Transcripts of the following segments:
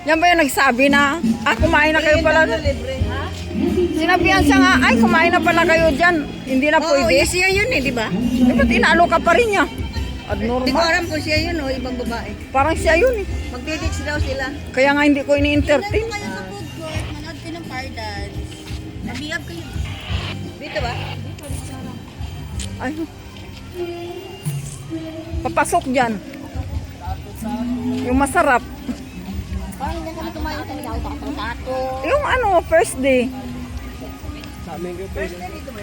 Yan ba yung nagsabi na, kumain na kayo pala. Libre. Ha? Sinabihan siya nga, ay, kumain na pala kayo dyan. Hindi na Oo, pwede. siya yun eh, di ba? Di ba't inalo ka pa rin niya? Di ko Abnormal. alam kung siya yun o ibang babae. Parang siya yun eh. Magdidits daw sila. Kaya nga hindi ko ini-entertain. Kayo sa food court, manood kayo ng fire dance. Nabihab kayo. Dito ba? Ay. Papasok dyan. Yung masarap. Parang hindi kami kumain kami daw. Tato. Yung ano, first day. First time dito ba?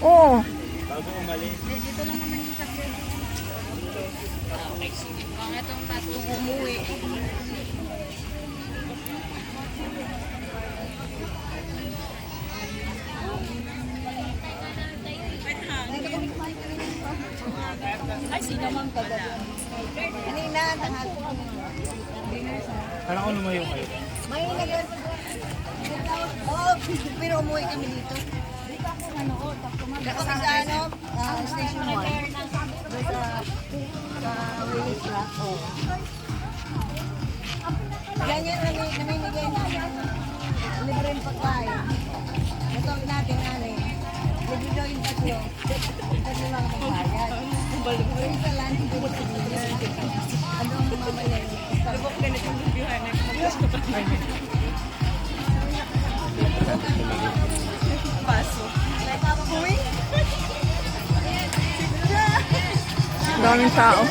Oo. Dito lang naman yung kasi. Ang itong tato umuwi. Ay, sino man ka dyan? Kanina, tanghal. Parang ako lumayo kayo. May nagawin. Oo, pero umuwi kami dito. Ako sa ano, station 1. Sa Willis Rock. Oo. Ganyan namimigay na libre yung pagkain. Ito natin ano eh. Libre daw yung tatlo. Kasi mga pagkain. Pero sa lunch, libre sa dinner. Ano ang mamaya yun? Lubok ganit yung lubihan. Paso. Uy! Daming tao.